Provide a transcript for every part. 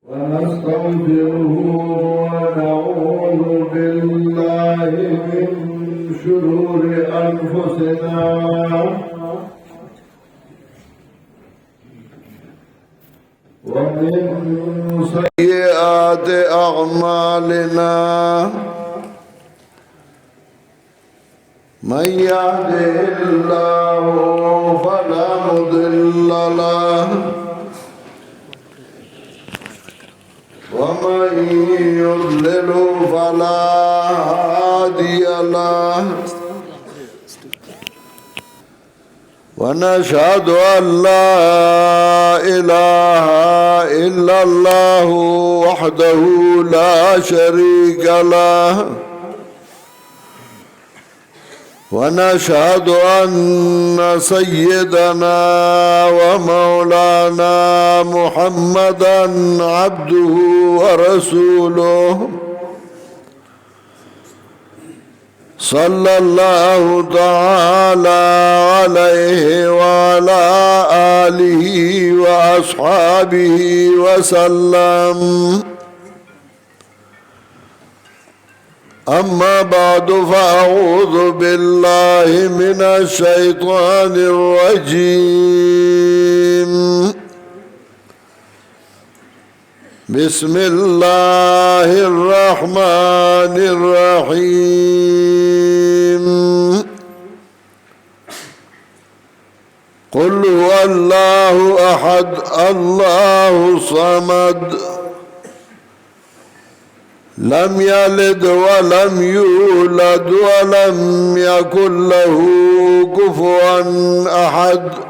ونستغفره ونعوذ بالله من شرور أنفسنا ومن سيئات أعمالنا من يهده الله فلا مضل له ومن يضلل فلا هادي له ونشهد أن لا إله إلا الله وحده لا شريك له ونشهد أن سيدنا ومولانا محمدا عبده ورسوله صلى الله تعالى عليه وعلى آله وأصحابه وسلم أما بعد فأعوذ بالله من الشيطان الرجيم بسم الله الرحمن الرحيم قل هو الله أحد الله الصمد لم يلد ولم يولد ولم يكن له كفوا أحد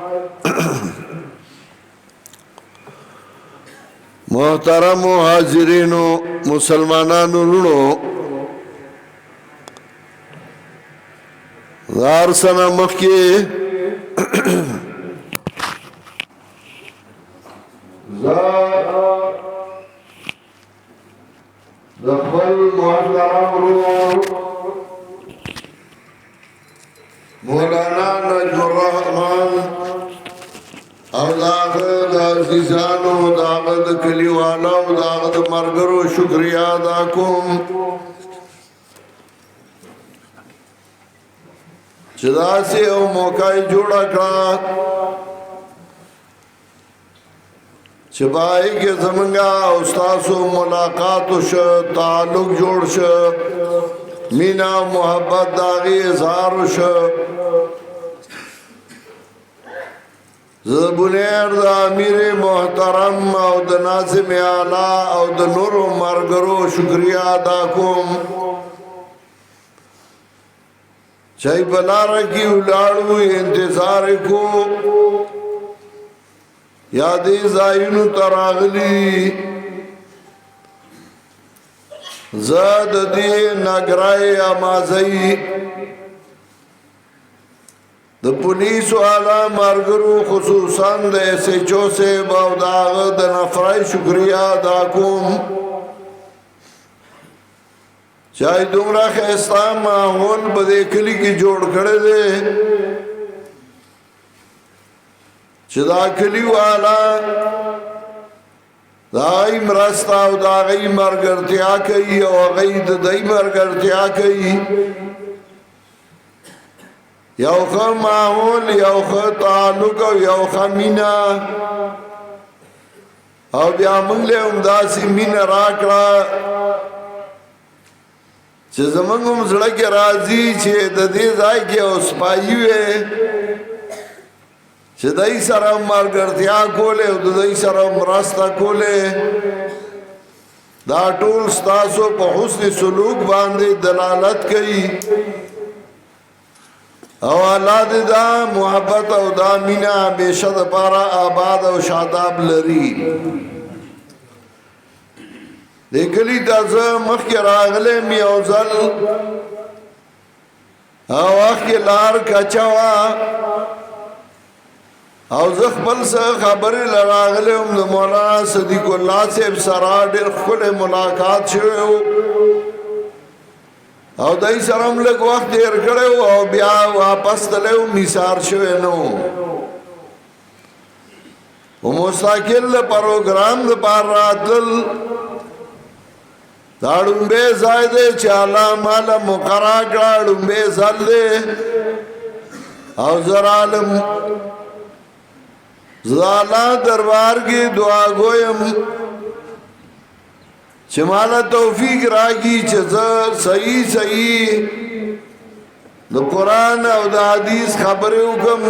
محترم حاضرین مسلمانانو لونو غار سنا مخی دخل محترم رو مولانا نجم الرحمن او داغد عزیزانو داغد کلیوانو داغد مرگرو شکریہ ادا کوم چدا سے او موقع جوڑا کرا چبائی کے زمنگا استاسو ملاقات شو تعلق جوڑ شو مینا محبت داغی اظہار شو زبونیر دا امیر محترم او دا ناظم اعلی او دا نور و مرگرو شکریہ ادا کوم چاہی بلارہ کی اولادو انتظار کو یادی زائنو تراغلی زاد دی نگرائی آمازئی د پولیس والا مرګرو خصوصا د ایس ایچ او سے باوداغ د نفرای شکریہ ادا کوم چاہی دومرا خیستا ماحول بدے کلی کی جوڑ کھڑے دے چدا کلی والا دائی مرستا او داغی مرگرتیا کئی او غی دائی مرگرتیا کئی یو خ ماحول یو خ تعلق یو خ مینا او بیا موږ له همداسې مینا راکړه چې زمونږ هم زړه کې راځي چې د دې ځای کې اوس پایي وې چې دای سره ملګرتیا کوله او دای سره مرسته کوله دا ټول ستاسو په حسن سلوک باندې دلالت کوي او الله دې دا محبت او دا مینا همیشه د پاره آباد او شاداب لري دګلی تاسو مخکې راغله میوزل او اخی لار کچوا او زه خپل سره خبرې لراغله د مولانا صدیق الله صاحب سره ډېر خپل ملاقات شوه او دای سره هم لږ وخت تیر کړو او بیا واپس تلو میثار شوه نو و مستقل پروگرام د پار راتل داڑن بے زائدے چالا مالا مقرا کراڑن بے زلے او زرالم زالا دربار کی دعا گویم چمالا توفیق راگی چزر صحیح صحیح دا قرآن او دا حدیث خبری حکم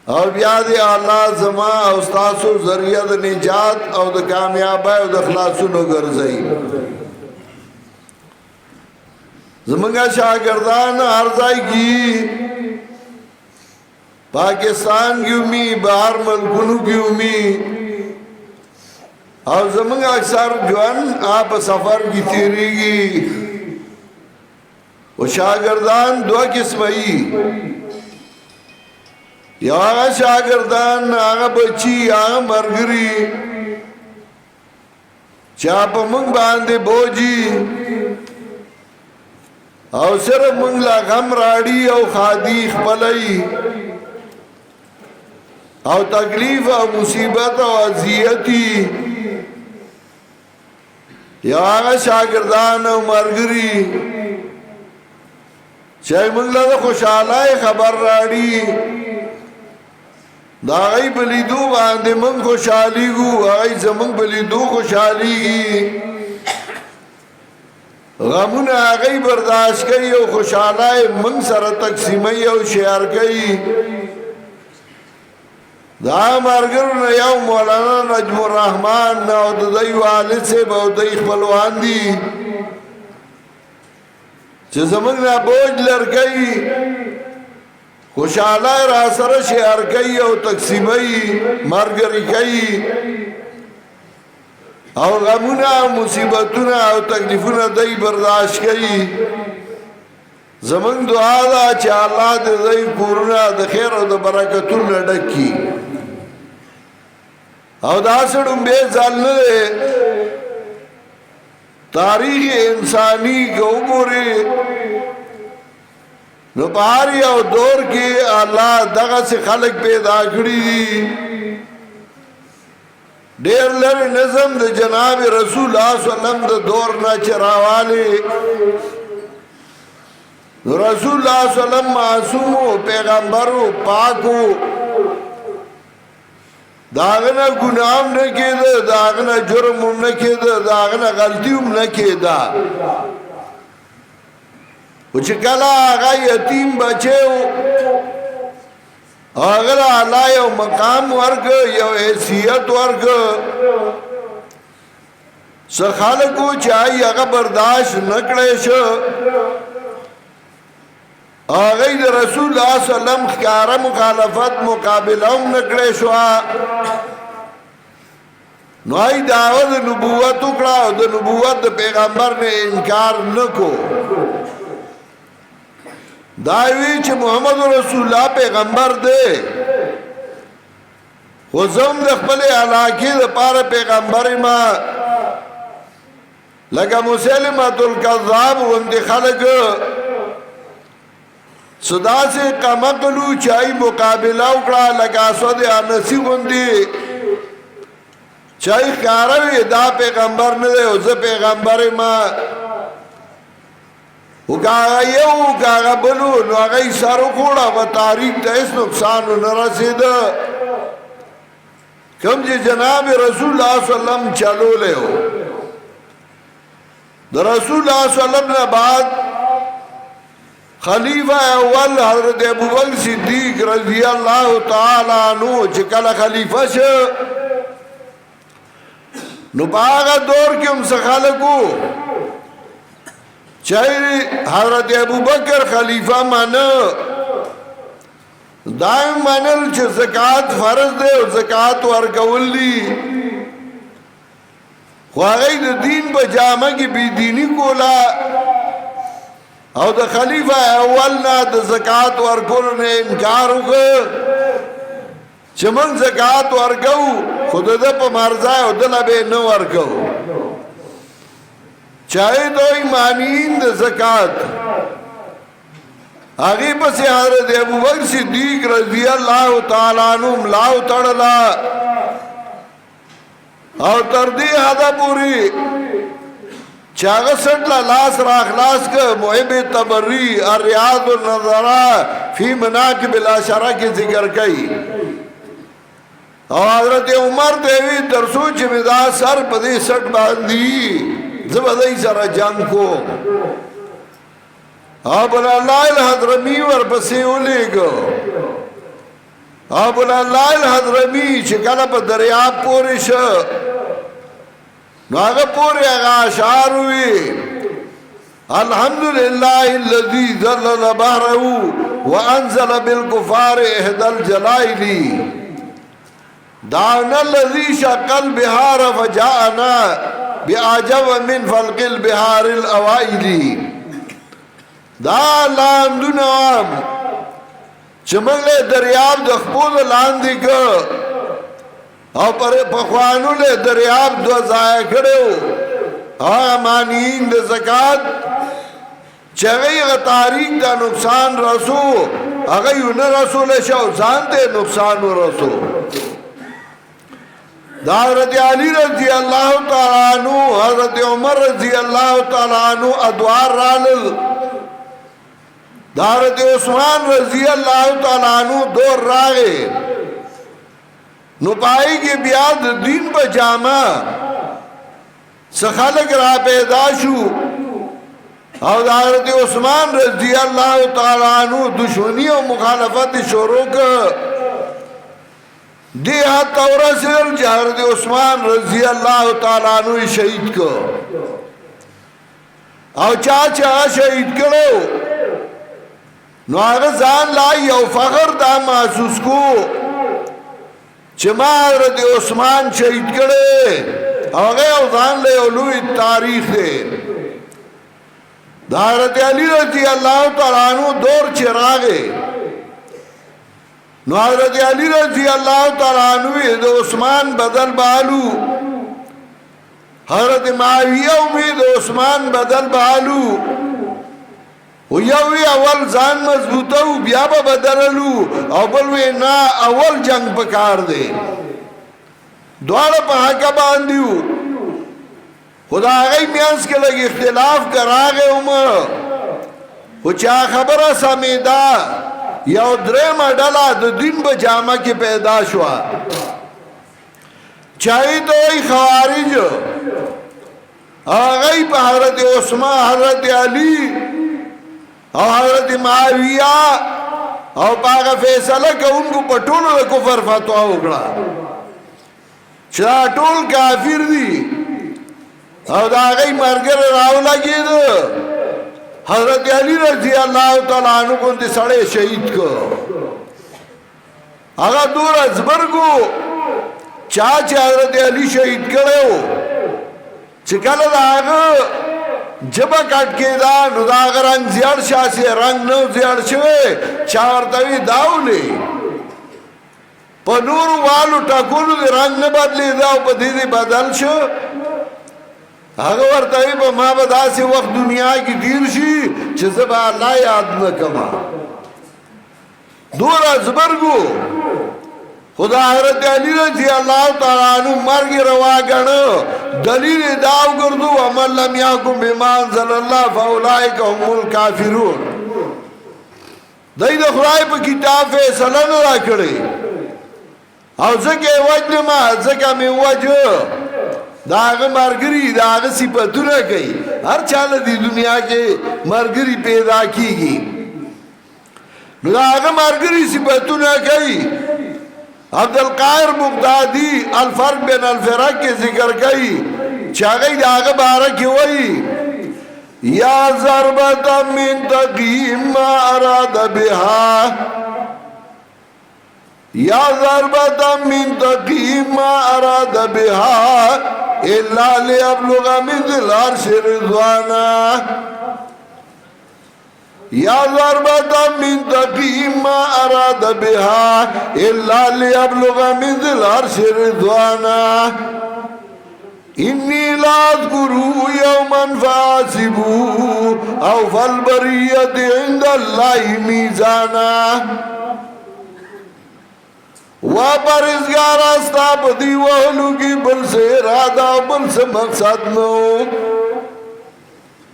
او بیا دی اللہ زما او ستاسو ذریعہ دا نجات او دا کامیابی او دا خلاصو نو گرزئی زمانگا شاگردان عرضائی کی پاکستان کی امی باہر ملکونو کی امی اور زمانگا اکثر جوان آپ سفر کی تیری گی وہ شاگردان دو قسمئی یا آغا شاگردان آغا بچی آغا مرگری چاپا منگ باندے بوجی او صرف منگ لا غم راڑی او خادیخ پلائی او تکلیف او مصیبت او عذیتی یا آغا شاگردان او مرگری چاہی منگ لا خوشحالائی خبر راڑی دا آغای بلیدو باندے من خوشحالی گو آغای زمان بلیدو خوشحالی گی غمون آغای برداشت کئی او خوشحالائی من سر تقسیمی او شیار کئی دا مرگر نیو مولانا نجم الرحمن او دائی والد سے باو دائی خپلوان دی چه زمان نا بوج لرکئی خوشحالائی را سر شیار کئی او تقسیمی مرگری کئی او غمونا او مصیبتونا او تکلیفونا دای برداشت کئی زمان دعا دا چه اللہ دے دای کورونا دا خیر او دا برکتون لڈکی او دا سڑن بے زال ندے تاریخ انسانی کے عمری نو پاری او دور کی اللہ دغا سے خلق پیدا کری دی دیر لر نظم دا جناب رسول اللہ صلی اللہ علیہ وسلم دا دور نا چراوالی رسول اللہ صلی اللہ علیہ وسلم معصوم پیغمبر پاکو داغنا گناہم نکی دا داغنا جرمم نکی دا داغنا غلطیم نکی دا وچه کلا آغا یتیم بچے ہو اگر اللہ یو مقام ورگ یو حیثیت ورگ سخالکو چاہی اگا برداشت نکڑے شو آغای دا رسول اللہ صلی اللہ علیہ وسلم خکارا مخالفت مقابلہم نکڑے شو نوائی دعوت نبوت اکڑا دا نبوت دا پیغمبر نے انکار نکو دائیوی چه محمد رسول اللہ پیغمبر دے خوزم دخپل علاقی دا پار پیغمبر ما لگا مسلمت القذاب غندی خلق صدا سے قمقلو چاہی مقابلہ اکڑا لگا سود آنسی غندی چاہی کاروی دا پیغمبر ندے اوزا پیغمبر ما وکاغا یو وکاغا بلو نو آغای سارو کوڑا و تاریخ تا اس نقصانو نرسید کم جی جناب رسول اللہ صلی اللہ علیہ وسلم چلو لے ہو دا رسول اللہ صلی اللہ علیہ وسلم نے بعد خلیفہ اول حضرت ابوبکر صدیق رضی اللہ تعالی عنہ چکل خلیفہ شو نو پاگا دور کم سخالکو چاہی حضرت ابوبکر خلیفہ مانا دائم مانل چه زکاة فرض دے و زکاة ورکول دی خواہی دا دین پا جامع کی بی دینی کولا او دا خلیفہ اولنا دا زکاة ورکول نے انکار ہوگا چه من زکاة ورکو خود دا پا مرزای او دل بے نو ورکو چاہے تو ایمانین دا زکاة आगे पसे हजरत अबू बकर सिद्दीक रजी अल्लाह ताला अन्हु लाव तड़ला और तरदी हदा पूरी चागसट लास राखलास का मुहिब तबर्री और रियाद नजरा फी मनाकिब अल-अशरा के जिक्र कई और हजरत उमर देवी दरसो चिमिदा सर पदे सट बांधी जबदई सरा जंग को अब लाल हजरमी वर बसे उलेगो अब लाल हजरमी चिकला पर दरियाब पोरिश नागा पूरे आगाशार हुई अल्हम्दुलिल्लाहिल्लज़ी ज़ल्लल बहरहू व अंज़ल बिलकुफ़ार इहदल जलाइली दानल्लज़ी शक़ल बिहार फजाअना बिअजब मिन फ़ल्क़िल बिहारिल अवाइली दालाम दुनाम चमगले दरियाब दखपूद लांदी का और पर पखवानों ने दरियाब दो जाया खड़े हो मानीन दे ज़कात चगई तारीख का नुकसान रसो अगर उन्हें रसूल शान दे नुकसान रसो हज़रत अली रज़ी अल्लाह तआला अन्हु हज़रत उमर रज़ी अल्लाह तआला अन्हु अदवार राल हज़रत उस्मान रज़ी अल्लाह तआला अन्हु दौर रागे नुपाई के ब्याद दिन पर जामा सखालक रा पैदाशु और हज़रत उस्मान रज़ी अल्लाह तआला अन्हु दुश्मनी और मुखालफत शोरों का देहा तौरा से हज़रत उस्मान रज़ी अल्लाह तआला अन्हु शहीद को और चाचा शहीद करो नागजान लाई और फखर दा महसूस को चमा हज़रत उस्मान शहीद करे और ले उलूई तारीख है हज़रत अली रज़ी अल्लाह तआला अन्हु दौर चिरागे हज़रत अली रज़ी अल्लाह तआला अन्हु उस्मान बदल बालू हज़रत माविया उम्मीद उस्मान बदल बालू यही अवल जान मजबूत ब्याबा बदलू अवल वे ना अवल जंग पकार दे द्वारा पहाका बांधियो खुदा गई म्यांस के लगे इख्तिलाफ करा गए उमर वो चा खबर समीदा या उद्रे मडला दो दिन बजामा की पैदाश हुआ चाहे तो वही खवारिज आगई पर हज़रत उस्मान हज़रत अली और हज़रत माविया और पागा फैसला का उनको पटोल कुफर फतवा उगड़ा चराटोल काफिर दी और दागई मरगर राव लगी दो हज़रत अली रज़ी अल्लाह तआला अन्हु को सड़े शहीद को अगर दूर अजबर को चाचे हज़रत अली शहीद करे हो चिकल दाग जब काट के दा नुदाग रंग जियार शाह से रंग न जियार छे चार तवी दावले पनूर वालू टकुल रंग न बदले दाव पदीदी बदल छो अगर तवी पर माँ बदा से वक्त दुनिया की दीर्शी चिज़बा अल्लाह याद न कमा दूर अजबरगो खुदा हज़रत अली रज़ी अल्लाह तआला अन्हु मर के रवा गण दलील दाव गर्दू अमल लम याकुम बिमा अंज़लल्लाह फउलाइका हुमुल काफिरून दई द खुदाई पर किताब फैसला न करे और जके वजन मा जका में वजह दाग मरगरी दाग सिपतु न गई हर चाल दी दुनिया के मरगरी पैदा की गई दाग मरगरी सिपतु न गई अब्दुल कायर मुक्तादी अल-फर्क बिन अल-फ़िरक के जिक्र कई चागई दाग बारक वही या ज़रबता मिन तक़ीम मा अराद बिहा या ज़रबता मिन तक़ीम मा अराद बिहा इल्ला लियब्लुगा मिनज़िल अर्श रिज़वाना या ज़रबता मिन तक़ीम मा अराद बिहा इल्ला लियब्लुगा मिनज़िल अर्श रिज़वाना انی لاذکرو یومن فاسبو او فالبریت عند اللہ میزانا وا پرزگار استا پدی وحلو کی بل سے ارادہ بل سے مقصد نو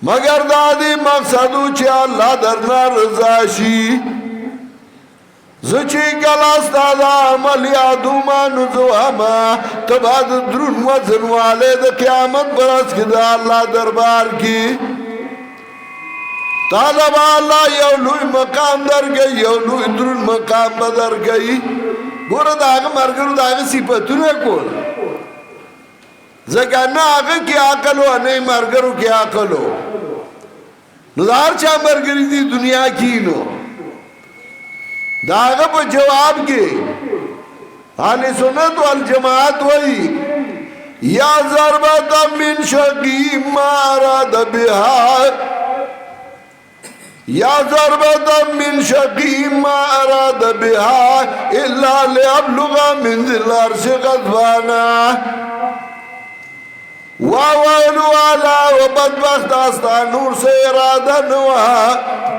مگر دادی مقصدو چی اللہ درنا رضاشی زچی کلاستا دا عمل یادو مانو زوہما تباد درون وزن والے دا قیامت برس کی دا اللہ دربار کی طالب اللہ یولوی مقام در گئی یولوی درون مقام بدر گئی گورا دا آگا مرگرو دا آگا سیپتونے کول زکا نا آگا کی آقلو نہیں مرگرو کی آقلو ندار چا مرگری دی دنیا کی نو داغا پا جواب کے اہل سنت والجماعت وئی یا ضربتا من شقیم ما اراد بہا یا ضربتا من شقیم ما اراد بہا الا لیبلغا من ذل عرش غضبانا وَوَيْلُ عَلَىٰ وَبَدْبَخْتَ آستا نور سے ارادہ نوا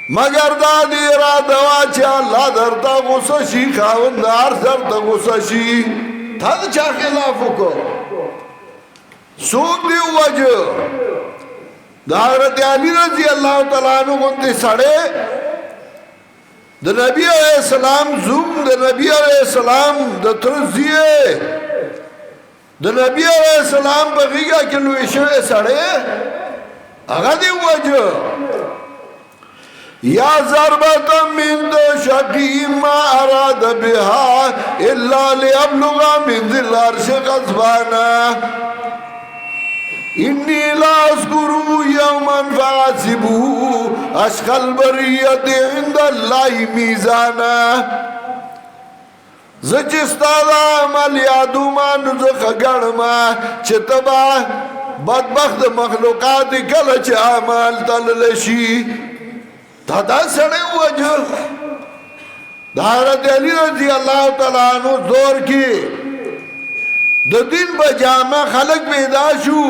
مگر دادی ارادہ واچا اللہ درتا غصشی خاوندار درتا غصشی تھا دا چاہ خلافو کو سوک دیو وجہ دا حضرت علی رضی اللہ تعالیٰ عنہ گنتے سڑے دا نبی علیہ السلام زوم دا نبی علیہ السلام دا ترزیے دا نبی علیہ السلام بغیگا کلویشوے سڑے اگا دی وجہ یا ضربتا من دو شقیم ما اراد بها الا لیبلغا من ذل عرش غضبانا انی لا اذکرو یوما فاسبو اشقل بریت عند اللہ میزانا زچستا دا عمل یادو مانو زخ گرما چتبا بدبخت مخلوقات کلچ عمال تللشی دا سڑے وجہ حضرت علی رضی اللہ تعالیٰ عنہ دور کی دو دن بجامع خلق پیدا شو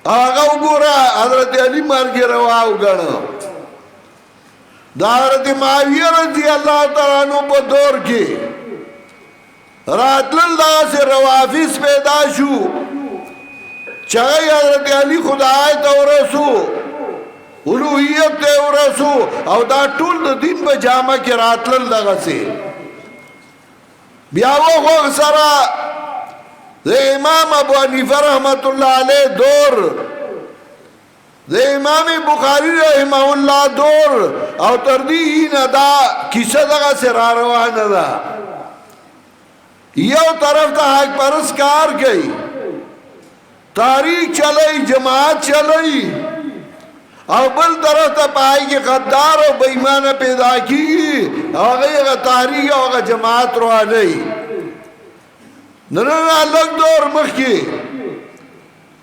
آگا گورا حضرت علی مر کے رواو گنا دا حضرت معاویہ رضی اللہ تعالیٰ عنہ پا دور کی رات اللہ سے روافظ پیدا شو چاہی حضرت علی خدای تو رسو الوحیت تے ورسو او دا ټول د دین په جامه کې راتلل دغه سي بیا وغه سره د امام ابو حنیفه رحمت الله علیه دور د امام بخاری رحمه الله دور او تر دې نه دا کیسه دغه سره روانه ده یو طرف ته حق پرس کار کوي تاریخ چلای جماعت چلای او بل طرف تا پائی کی غدار و بیمان پیدا کی آگئی تحریک آگا جماعت رو آگئی نننا لگ دور مخ کی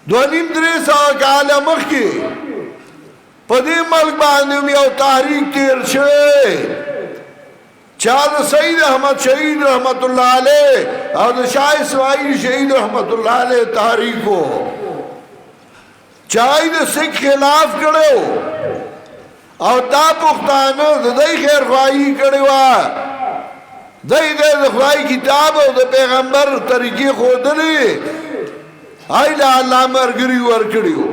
دو نیم دریس آگا کالا مخ کی پدی ملک باندیم یو تحریک تیر شوئے چاہ سید احمد شہید رحمت اللہ علیہ اور شاہ اسماعیل شہید رحمت اللہ علیہ تحریکو چاہی دا سکھ خلاف کرے ہو او دا پختانو دا دی خیر خواہی کرے ہوا دی دا خواہی کتاب او دا پیغمبر طریقی خودلی آئی لا اللہ مرگری ورکڑی ہو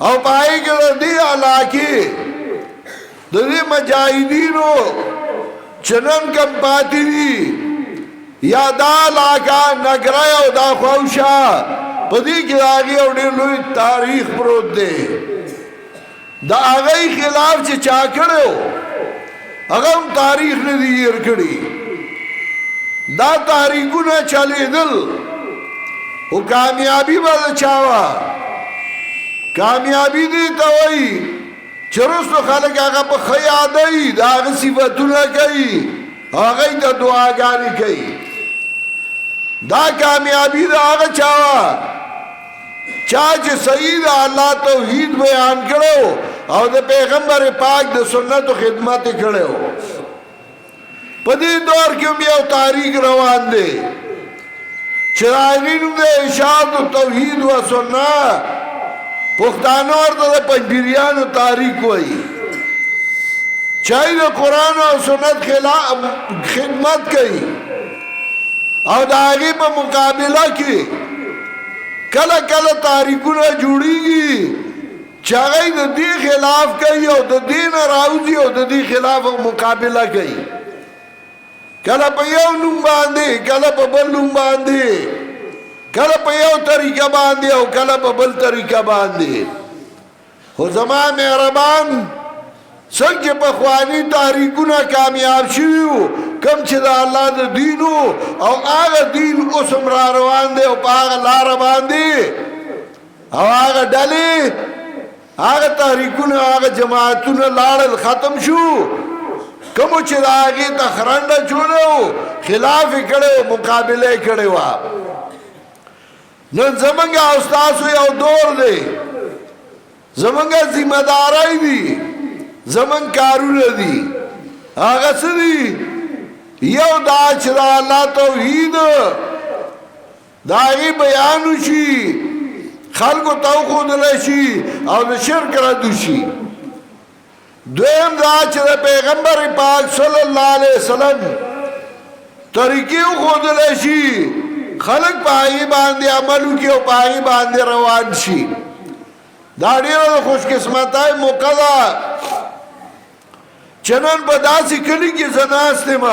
او پائی کرے دی علاقی دا دی مجاہدینو چنن کم پاتی دی یا دا علاقہ نگرائی او دا خوشا پدی کی آگی او دیر لوی تاریخ پروت دے دا آگئی خلاف چی چاکڑے ہو اگم تاریخ نے دیر کڑی دا تاریخو نا چلے دل وہ کامیابی با چاوا کامیابی دیتا ہوئی چرستو خلق آگا پا خیادئی دا آگا صفتو نا کئی آگئی دا دعاگانی کئی دا کامیابی دا آگا چاوا چاچ سید اللہ توحید بیان کرو او دا پیغمبر پاک دا سنت و خدمت کرے ہو پدی دور کیوں بھی او تاریخ روان دے چې هغې نوم د ارشاد توحید و سنت پښتانه ورته د پنجبیریانو تاریخ وایي چای د قرآن او سنت خدمت کوي او د هغې په مقابله کې کله کله تاریخونه جوړیږي چې هغه د دې خلاف کوي او د دې نه راوځي او د دې خلاف مقابله کوي کله په یو نوم باندې کله په بل نوم باندې کله په یو طریقه باندې او کله په بل طریقه باندې خو زما مهربان څنګه په خواني تاریخونه کامیاب شوي کم چې د الله د دین او هغه دین اوس هم را روان دی او په هغه لاره باندې او هغه ډلې هغه تحریکونه هغه جماعتونه لاړل ختم شو کومو چې د هغې ته خرنډه جوړه خلاف یې کړی مقابله یې کړې وه نن زمونږ او ستاسو یو دور دی زمونږ ذمه دارۍ دي زمونږ کارونه دي هغه څه دي یو دا چې د الله توحید د هغې بیان وشي خلکو ته وښودلی شي او د شرک رد وشي دویم دا چې د پیغمبر پاک صلی الله علیه وسلم طریقې وښودلی شي خلک په هغې باندې عمل وکړي او په هغې باندې روان شي دا ډېره د خوشقسمتۍ موقع ده چې نن په داسې کلي کې زه ناست یم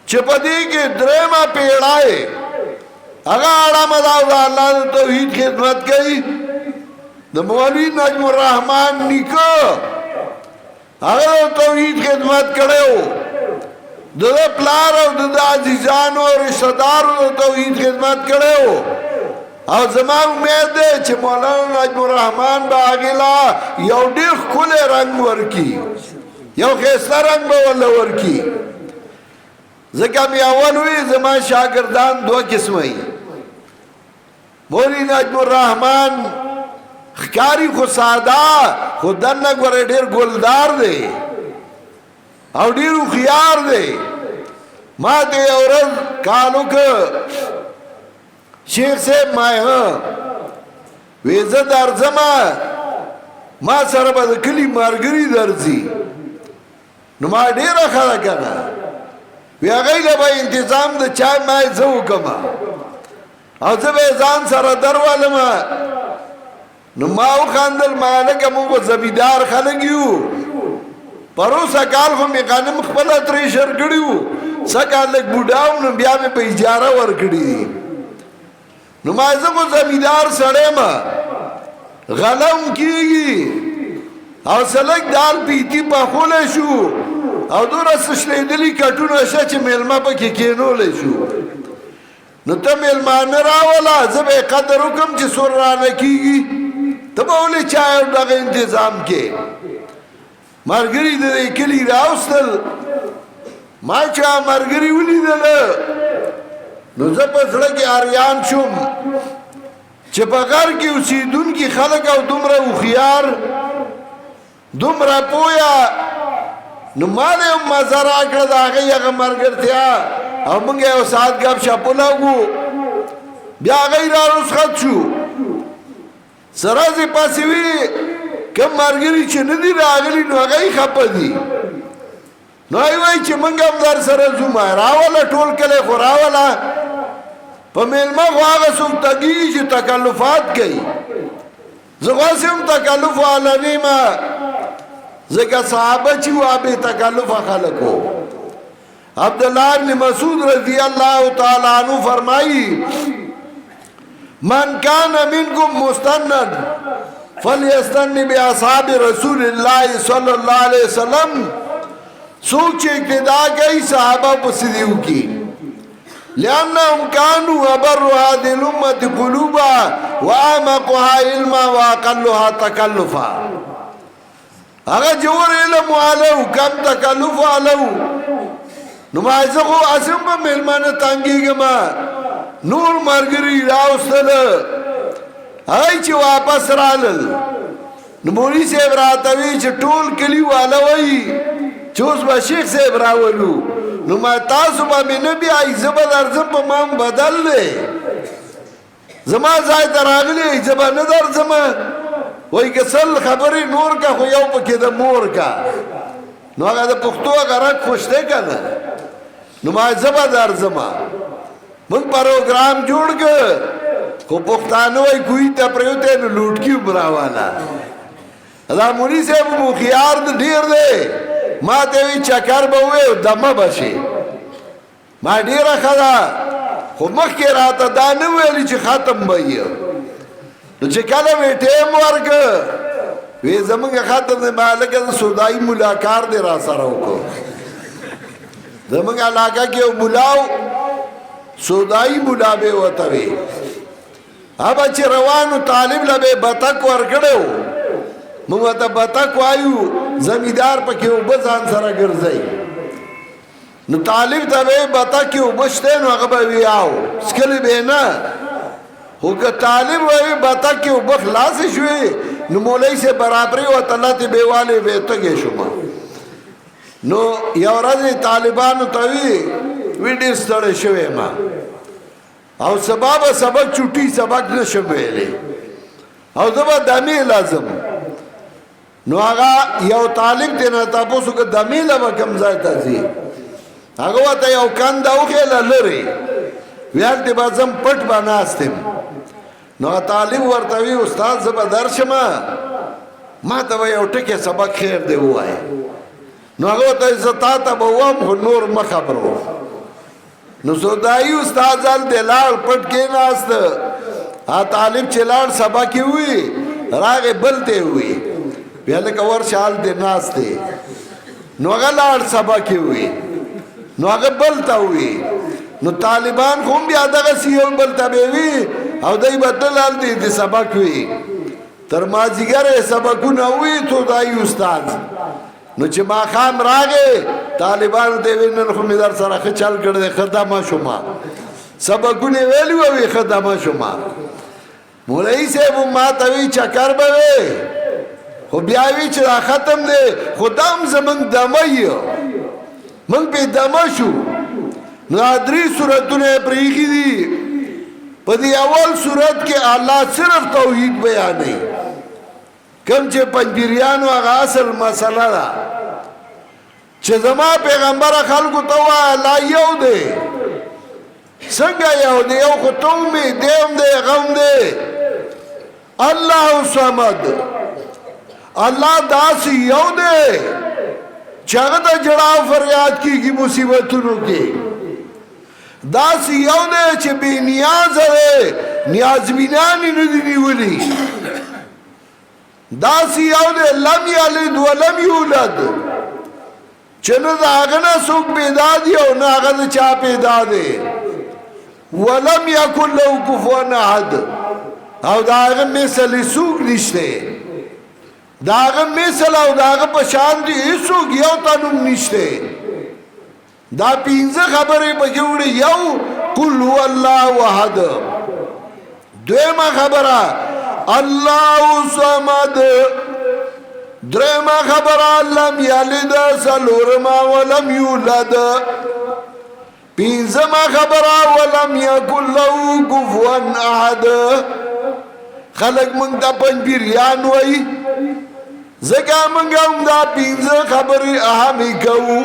چې په دې کې درېیمه پیړۍ هغه اړمه ده او د الله د توحید خدمت کوي د مولوي نجم الرحمن نیکه هغه د توحید خدمت کړی و د ده پلار او د ده عزیزانو او رشتهدارو د توحید خدمت کړی و او زما امید دی چې مولانا نجم الرحمن به هغې لا یو ډېر ښکلی رنګ ورکړي یو ښایسته رنګ به ورله ورکړي ځکه مې اول وی زما شاګردان دوه قسمه مولوي نجم الرحمن ښکاري خو ساده خو دننه ګوره ډېر ګلدار دی او ډېر هوښیار دی ما ته یو ورځ کال وکړ شیخ صاحب ما وی زه درځمه ما سره به د کلي ملګري درځي نو ما ډېره ښه ده که نه وی هغوی له به انتظام د چای مای زه وکړمه او زه به یې ځان سره درولمه نو ما وخندل ما لکه موږ به زمیندار خلک یو پروسه کال خو مې غنم خپله ترې شر کړي وو څه کال لږ بوډا وم نو بیا مې په اجاره ورکړي دي نو ما زه خو زمیندار سړی یم غله هم کېږي او سلک دال پیتي پخولی شو او دومره سشنېدلي کټونه شته چې میلمه پکې کېنولی شو نو ته میلمانه راوله زه به یې قدر وکړم چې څور رانه کېږي ته به ولې چای او دغه انتظام کې ملګري د دې کلي راوستل ما چې ملګري ولیدله نو زه په زړه کې اریان شوم چې په غر کې اوسېدونکي خلک او دومره هوښیار دومره پوهه نو ما له یو مزه راکړه د هغې هغه ملګرتیا او موږ یو ساعت ګپ شپ ولګو بیا هغوی را رخصت شو څه ورځې پسې وي کوم ملګري چې نه دي راغلي نو هغوی خفه دي نو هغوی وایي چې موږ هم در سره ځو راوله ټول کلی خو راوله په میلمه خو هغه څوک تګېږي چې تکلفات کوي زه غواسې هم تکلف واله نه یم ځکه صحابه چې وه بې تکلفه خلک وو عبدالله بن مسعود رضی الله تعالی عنہ فرمائی من کان منکم مستند فلیستن باصحاب رسول الله صلی الله علیه وسلم سوچ چې اقتدا کوي صحابه پسې دي وکړي لأنهم كانوا أبر هذه الأمة قلوبا وأعمقها علما وأقلها تكلفا هغه جوړ علم والو کم تکلف والو نو ما زه خو اسم په میلمانه تنګېږم نور ملګري راوستل هغوی چې واپس رالل نو مولوي صاحب راته وایي چې ټول کلي واله وایي چې اوس به شیخ صاحب راولو نو ما تاسو به مې نه بیایي زه به درځم په ما بدل دی زما ځای ته راغلی زه به نه درځم وایي که سل خبرې نور کا خو یو پکې د مور کا نو هغه د پښتو هغه رګ خوش دی که نه نو ما زه به درځم موږ پروګرام جوړ کړ خو پښتانه وایي کوی ته پرېوتی نو لوټکي هم راواله دا مولي صاحب مو خیار ډېر دی ما ته وی چکر به ووی دمه به شي ما ډېره ښه ده خو مخکې راته دا نه ویلي چې ختم به یې نو چې کله مې ټیم ورکړ وی زمونږ ختم دی ما لکه د سودایي ملاکار دی را سره وکړو زمونږ علاقه کې یو ملا سودایي ملا به ورته وی هغه چې روانو طالب له به بتک ورکړی و موږ ورته بتک وایو زمیندار پکې اوبه ځان سره ګرځوي نو طالب ته به بتک کې اوبه شته نو هغه به وي آو څکلې به نه خو که طالب وایي بتک کې اوبه خلاصې شوې نو مولوي صاحب برابرې ورته لتې بېوالې به تږې شوم نو یو ورځ طالبانو ته وی ډېر ستړی شوی ما او سبا به سبق چوټي سبق نشم ویلی او زه به دمې لازم نو هغه یو طالب دی نه تاسو که دمې له به کوم ځای ته ځي هغه ورته یو کنده وښیله لرې وی هلته به ځم پټ به ناست یم نو طالب ورته وی استاد زه به درشم ما ته به یو ټکی سبق خیر دی ووایه نو هغه ورته زه تا ته به ووایم خو نور مه خبرو نو سودایي استاد هلته لاړ پټ کېناست طالب چې لاړ سبق یې ووي راغې بل ته یې ووي بیا لکه ورشه هلته ناست دی نو هغه لاړ سبق یې ووي نو هغه بل ته ووي نو طالبان خو هم بیا دغسې یو بل ته به وي او دی به تل هلته د سبق وي تر مازدیګره سبقونه ووي سودایي استاد نو چې ماښام راغې طالبانو ته وی نن خو مې در سره ښه چل کړی دی ښه دمه شومه سبقونه یې ویلي ووي ښه دمه شومه مولوي صاحب ما ته وی چکر به وی خو بیا وی چې دا ختم دی خو دا هم زموږ دمه یو موږ پې دمه شو نو دا 3 صورتونه یې پرېښي دي په دې اول صورت کې الله صرف توحید بیانوي کم چې پنځپیریانو هغه اصل مسله ده چې زما پیغمبره خلکو ته ووایه الله یو دی څنګه یو دی یو خو ته ومې دی هم دی هغه هم دی الله صمد الله داسې یو دی چې هغه ته جړاو فریاد کېږي مصیبتونو کې داسې یو دی چې بې نیازه دی نیازبینان یې نه دي نیولي داسې یو دی لم یلد ولم یولد چې نه د هغه نه څوک پیدا دي او نه هغه د چا پیدا دی ولم یکن له کفوا احد او د هغه مثل څوک نشته د هغه مثل او د هغه په شان دي هېڅوک یو تن هم نشته دا 5 خبرې پکې وړي یو قل هو الله احد دویمه خبره الله صمد درېمه خبره لم یلد څلورمه ولم یولد پنځمه خبره ولم یکن له کفوا احد خلک موږ ته پنځپیریان وایي ځکه موږ هم دا 5 خبرې اهمې کوو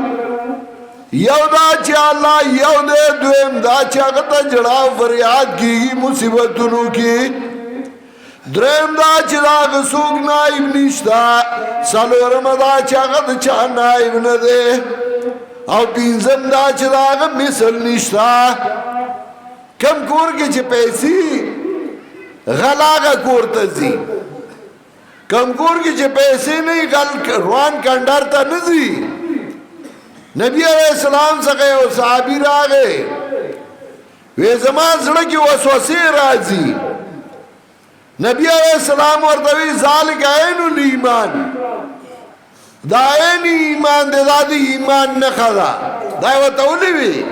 یو دا چې الله یو دی دویم دا چې هغه ته جړاو فریاد کېږي مصیبتونو کې دریم دا چې د هغه څوک نایب نشته څلورمه دا چې هغه د چا نایب نه دی او پنځم دا چې د هغه مثل نشته کم کور کې چې پیسې غل هغه کور ته ځي کم کور کې چې پیسې نه غل روان کندهار ته نه ځي نبی علیہ السلام څخه یو صحابي راغی وی زما زړه کې وسوسې راځي نبی علیہ السلام ورته وی ذالک عین الایمان دا عین ایمان دی دا د ایمان نښه ده دا یې ورته ولي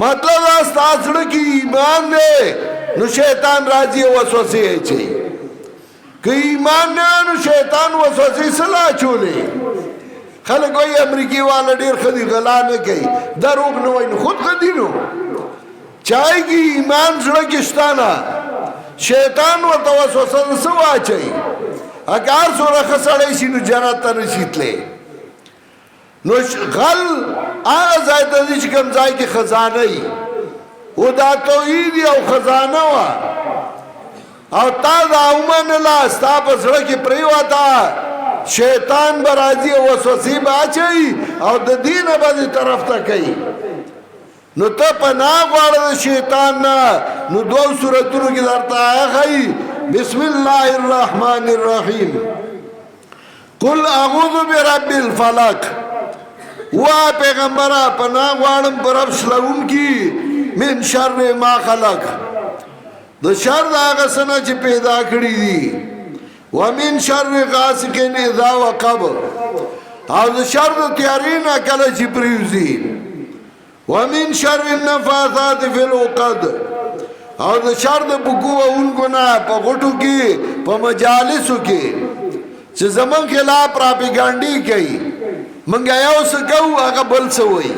مطلب دا ستا زړه کې ایمان دی نو شیطان راځي وسوسې اچوي که ایمان نه نو شیطان وسوسې څه لا اچولی خلک وایي امریکې والا ډېر ښه دي غلا نه کوي دروغ نه وایي نو خود ښه دي نو چای کې ایمان زړه کې شته نه شیطان ورته وسوسه څه واچوي اګه هر څومره ښه سړی شي نو جنت ته نشي تللی نو غل هغه ځای ته ځي چې کوم ځای کې خزانه وي او دا توحید او خزانه وه او تا دا ومنله ستا په زړه کې پرېوته شیطان به راځي او وسوسې به اچوي او د دې نه به دې طرف ته کوي نو ته پناه غواړه د شیطان نه نو دوو صورتونو کې درته آیه ښایي بسم الله الرحمن الرحیم قل اعوذ برب الفلق وا پیغمبره پناه غواړم په رب شلونکي من شر ما خلق د شر د هغه څه نه چې پیدا کړي دي ومن شر غاسق اذا وقب او د شر د تیارې نه کله چې پرېوځي ومن شر النفاثات فی العقد او د شر د بګو وونکو نه په غټو کې په مجالسو کې چې زمون خلاف پراپګانډي کوي منګه یو څه کوو هغه بل څه وایي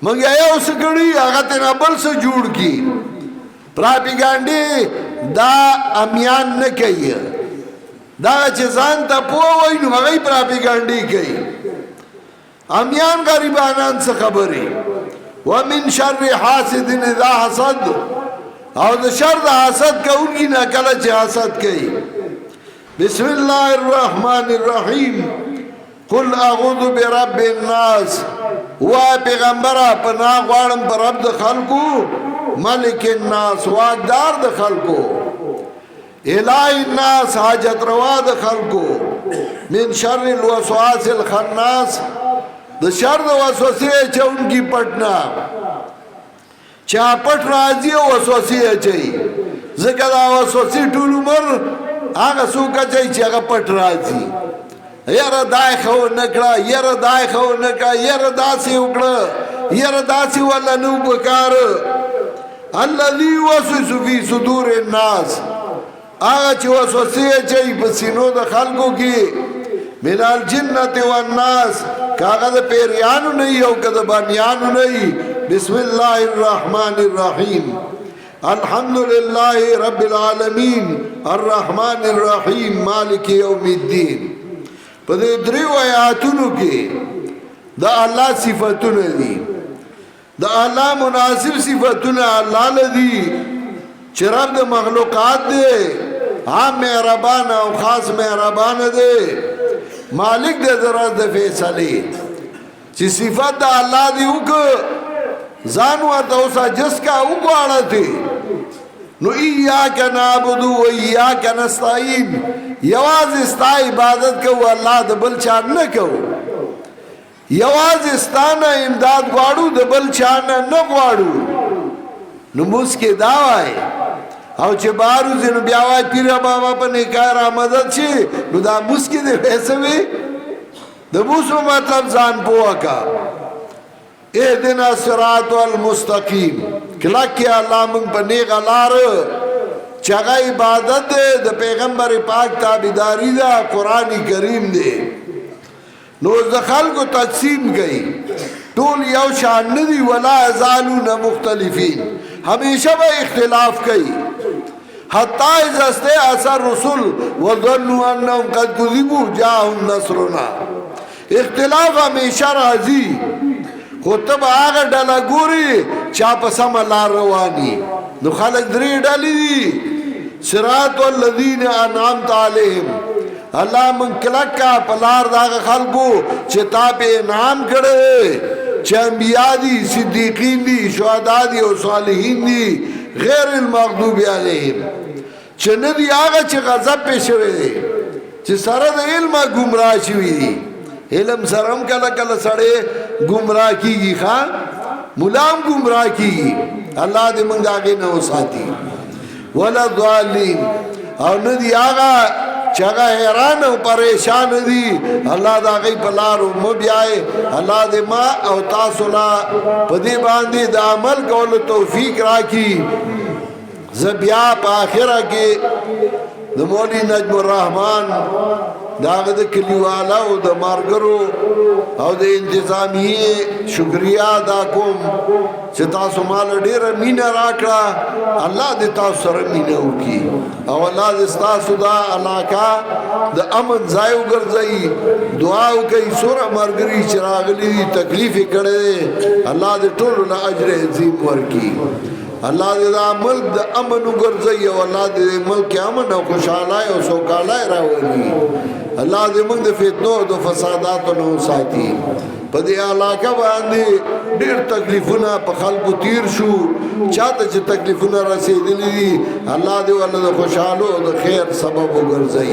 منګه یو څه کړي هغه تینا بل څه جوړ کی پراپګانډي دا امیان نه کوي دا چې ځان ته پوه وایي نو هغه پراپګانډي کوي امیان غریبانان څه خبرې ومن شر حاسد اذا حسد او د شر د حسد کوونکی نه کله چې حسد کوي بسم الله الرحمن الرحیم قل اعوذ برب الناس وا پیغمبره پناه غواړم په رب د خلکو ملک الناس واقدار د خلکو الہ الناس حاجت روا د خلکو من شر الوسواس الخناس د شر د وسوسې چونکی پټنا چا پټ راځي او وسوسې اچي ځکه دا وسوسې ټول عمر هغه څوک چې هغه پټ راځي یاره دای خو نکړه یاره دای خو نکړه یاره داسې وکړه یاره داسې ولا نو بکار الذي يوسوس في صدور الناس هغه چې وسوسې اچي په سینو د خلکو کې من الجنة والناس کاغه د پیریانو نه یو کده بانیانو نه بسم الله الرحمن الرحیم الحمد لله رب العالمین الرحمن الرحیم مالک یوم الدین په دې دریو آیاتونو کې د الله صفاتونه دي د الله مناسب صفاتونه الله لدی چې رب د مخلوقات دی عام مهربان او خاص مهربان دی مالک دې درز د فیصله چې صفات د الله دی وک ځان ورته اوسه جس کا وګاړه نو ایاک نعبد و ایاک نستعین یوازې ستا عبادت کوو الله د بل چا نه کوو یوازې ستا نه امداد غواړو د بل چا نه غواړو نو موږ کې دا وای او چې بارو زینو بیا وای پیر بابا په نکاح را مدد شي نو دا موږ کې دې پیسې وي د موږ مطلب ځان پوکا اهدنا الصراط المستقیم کله کې الله موږ په نیغ لار چاگه عبادت دے دا پیغمبر پاک تابداری دا قرآن کریم دے نو دا خلق تقسیم گئی طول یو شان ندی ولا ازالون مختلفین ہمیشہ با اختلاف گئی حتی از استے اثر رسول وظنوا انہم قد کذبوا جاہم نصرنا اختلاف ہمیشہ راضی خطب آگا ڈالا گوری چاپ سم لار روانی نو خلق دری ڈالی دی صراط والذین انعمت علیہم اللہ من کلک کا پلار داغ خلقو چتا پہ انعام کرے چھ انبیاء دی صدیقین دی شہداء دی و صالحین دی غیر المغضوب علیہم چھ ندی آگا چھ غضب پہ شوئے دے چھ سرد علم گمراہ شوئی دی علم سرم کلا کلا سڑے گمراہ کی گی خان ملام گمراہ کی گی اللہ دے منگ آگے نہ ساتھی ولا ضالین او ندی آگا چاگا حیران و پریشان دی اللہ دا غی پلارو مبیائے اللہ دے ما او تاسولا پدی باندی دا عمل کول توفیق راکی زبیا پا آخرہ کی د مولوی نجم الرحمن داغه د کلیوالا او د مارګرو او د انتظامیه شکریا ادا کوم چې تاسو مال ډیره مینا راکړه الله دې تاسو سره مینا وکي او الله دې تاسو دا علاقه د امن ځای وګرځي دعا وکي سوره مارګری چې راغلي تکلیف کړي الله دې ټول له اجر عظیم ورکي الله دې دا ملک د امن وګرځي او الله دې ملک امن او خوشاله او سوکاله راولي الله دې موږ د فتنو او د فساداتو نه ساتي په دې علاقه باندې ډېر تکلیفونه په خلکو تیر شو چاته چې تکلیفونه رسیدلي دي الله دې ولله خوشاله او د خیر سبب وګرځي